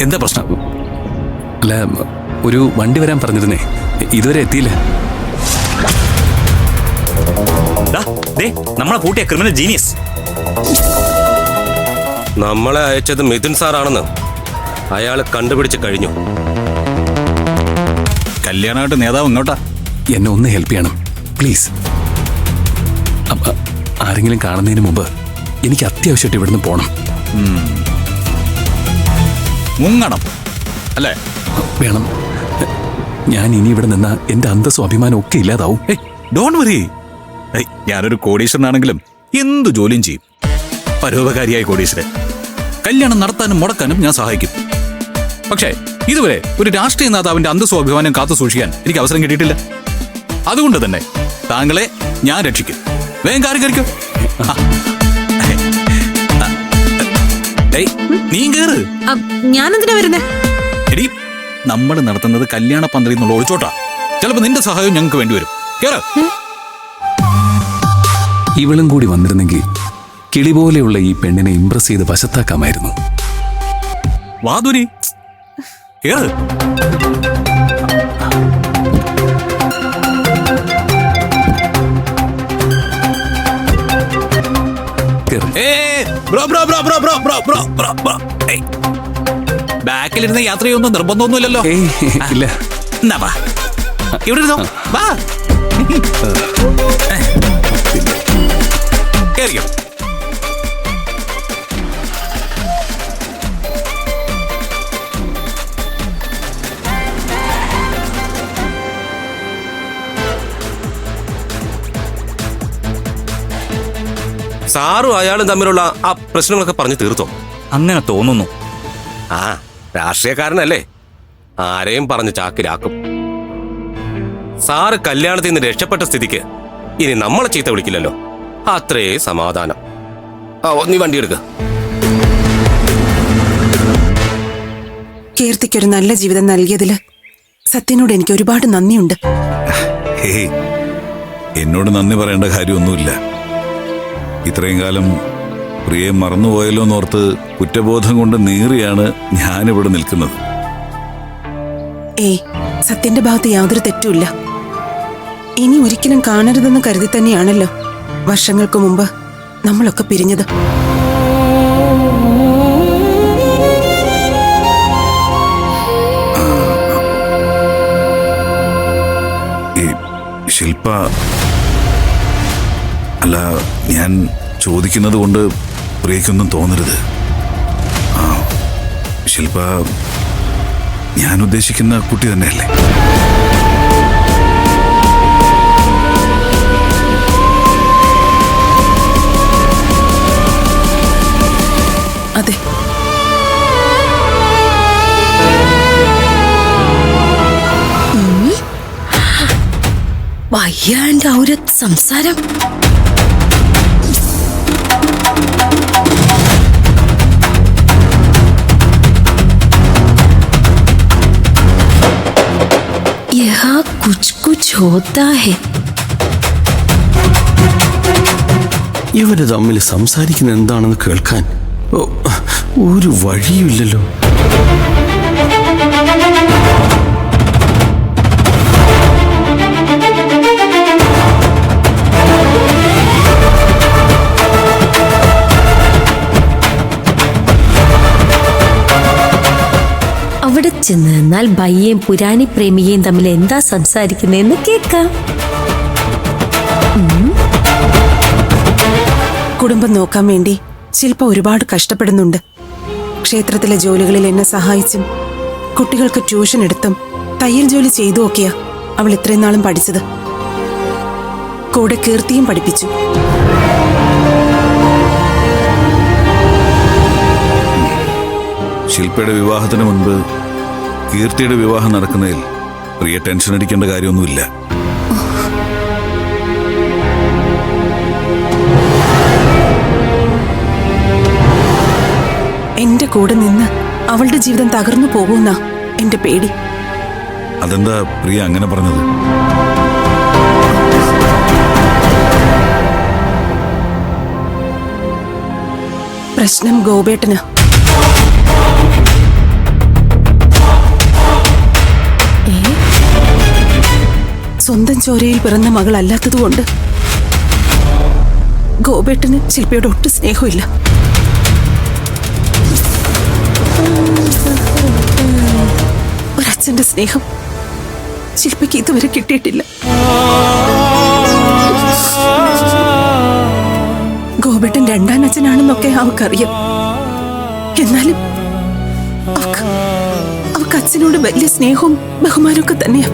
എന്താ പ്രശ്നം? അല്ല, ഒരു വണ്ടി വരാൻ പറഞ്ഞിരുന്നേ, ഇതുവരെ എത്തിയില്ല. നമ്മളെ കൂട്ടിയ ക്രിമിനൽ ജീനിയസ്. നമ്മളെ അയച്ചത് മിഥുൻ സാറാണെന്ന് അയാൾ കണ്ടുപിടിച്ച് കഴിഞ്ഞു. കല്യാണമായിട്ട് നേതാവ് ഇങ്ങോട്ടാ. എന്നെ ഒന്ന് ഹെൽപ്പ് ചെയ്യണം പ്ലീസ്. ആരെങ്കിലും കാണുന്നതിന് മുമ്പ് എനിക്ക് അത്യാവശ്യമായിട്ട് ഇവിടുന്ന് പോകണം. മുങ്ങണം അല്ലേ? വേണം. ഞാൻ ഇനി ഇവിടെ നിന്നാ എന്റെ അന്തസ്സും അഭിമാനവും ഒക്കെ ഇല്ലാതാവും. Don't worry. ഞാനൊരു കോടീശ്വരനാണെങ്കിലും എന്തു ജോലിയും ചെയ്യും. പരോപകാരിയായ കോടീശ്വരൻ. കല്യാണം നടത്താനും മുടക്കാനും ഞാൻ സഹായിക്കും. പക്ഷേ ഇതുവരെ ഒരു രാഷ്ട്രീയ നേതാവിന്റെ അന്തസ്സും അഭിമാനം കാത്തു സൂക്ഷിക്കാൻ എനിക്ക് അവസരം കിട്ടിയിട്ടില്ല. അതുകൊണ്ട് തന്നെ താങ്കളെ ഞാൻ രക്ഷിക്കും. വേഗം കാര്യം കരിക്കും. നീ കേറ്. ഞാനെന്തിനാ വരുന്നേ? എടി, നമ്മൾ നടത്തുന്നത് കല്യാണ പന്തലിൽ നിന്നുള്ള ഒളിച്ചോട്ടാ. ചിലപ്പോ നിന്റെ സഹായം ഞങ്ങൾക്ക് വേണ്ടിവരും. കേറ്. ഇവളും കൂടി വന്നിരുന്നെങ്കിൽ കിളി പോലെയുള്ള ഈ പെണ്ണിനെ ഇംപ്രസ് ചെയ്ത് വശത്താക്കാമായിരുന്നു. വാതുരി കേറ്. ബാക്കിലിരുന്ന് യാത്ര ചെയ്യുന്ന നിർബന്ധമൊന്നുമില്ലല്ലോ. ഇല്ല. എന്നാ വാ, ഇവിടെ ഇരുന്നോ. വാ, കേറിയോ. സാറും അയാളും തമ്മിലുള്ള ആ പ്രശ്നങ്ങളൊക്കെ പറഞ്ഞു തീർത്തോ? അങ്ങനെ തോന്നുന്നു. ആ, രാഷ്ട്രീയക്കാരനല്ലേ, ആരെയും പറഞ്ഞ് ചാക്കിലാക്കും. സാറ് കല്യാണത്തിൽ നിന്ന് രക്ഷപ്പെട്ട സ്ഥിതിക്ക് ഇനി നമ്മളെ ചീത്ത വിളിക്കില്ലല്ലോ. അത്രേ സമാധാനം. നീ വണ്ടി എടുക്ക. കീർത്തിക്കൊരു നല്ല ജീവിതം നൽകിയതില് സത്യനോട് എനിക്ക് ഒരുപാട് നന്ദിയുണ്ട്. എന്നോട് നന്ദി പറയേണ്ട കാര്യമൊന്നുമില്ല. ഇത്രയും കാലം പ്രിയെ മറന്നുപോയല്ലോ എന്നോർത്ത് കുറ്റബോധം കൊണ്ട് നീറിയാണ് ഞാനിവിടെ നിൽക്കുന്നത്. സത്യന്റെ ഭാഗത്ത് യാതൊരു തെറ്റുമില്ല. ഇനി ഒരിക്കലും കാണരുതെന്ന് കരുതി തന്നെയാണല്ലോ വർഷങ്ങൾക്ക് മുമ്പ് നമ്മളൊക്കെ പിരിഞ്ഞത്. ശില്പ, അല്ല, ഞാൻ ചോദിക്കുന്നത് കൊണ്ട് പ്രിയക്കൊന്നും തോന്നരുത്. ശില്പ ഞാൻ ഉദ്ദേശിക്കുന്ന കുട്ടി തന്നെയല്ലേ? അതെ. വയ്യാണ്ട് ആ ഒരു സംസാരം. यहाँ कुछ कुछ होता है. ഇവര് തമ്മിൽ സംസാരിക്കുന്നത് എന്താണെന്ന് കേൾക്കാൻ ഒരു വഴിയുമില്ലല്ലോ. അവിടെ ചെന്ന് നിന്നാൽ ബയ്യേയും പുരാണി പ്രേമിയെയും തമ്മിൽ എന്താ സംസാരിക്കുന്നതെന്ന് കേൾക്കാം. കുടുംബം നോക്കാൻ വേണ്ടി ശില്പ ഒരുപാട് കഷ്ടപ്പെടുന്നുണ്ട്. ക്ഷേത്രത്തിലെ ജോലികളിൽ എന്നെ സഹായിച്ചും കുട്ടികൾക്ക് ട്യൂഷൻ എടുത്തും തയ്യൽ ജോലി ചെയ്തു നോക്കിയാ അവൾ ഇത്രയും നാളും പഠിച്ചത്. കൂടെ കീർത്തിയും പഠിപ്പിച്ചു. ശില്പയുടെ വിവാഹത്തിന് മുൻപ് കീർത്തിയുടെ വിവാഹം നടക്കുന്നതിൽ പ്രിയ ടെൻഷൻ അടിക്കേണ്ട കാര്യമൊന്നുമില്ല. എന്റെ കൂടെ നിന്ന് അവളുടെ ജീവിതം തകർന്നു പോകുന്ന എന്റെ പേടി. അതെന്താ പ്രിയ അങ്ങനെ പറഞ്ഞത്? പ്രശ്നം ഗോപേട്ടന്. സ്വന്തം ചോരയിൽ പിറന്ന മകളല്ലാത്തതുകൊണ്ട് ഗോപേട്ടന് ശില്പയോട് ഒട്ടും സ്നേഹമില്ല. ഒരച്ഛന്റെ സ്നേഹം ശില്പയ്ക്ക് ഇതുവരെ കിട്ടിയിട്ടില്ല. ഗോപേട്ടൻ രണ്ടാം അച്ഛനാണെന്നൊക്കെ അവൾക്കറിയാം. എന്നാലും അവൾക്ക് അച്ഛനോട് വലിയ സ്നേഹവും ബഹുമാനമൊക്കെ തന്നെയാ.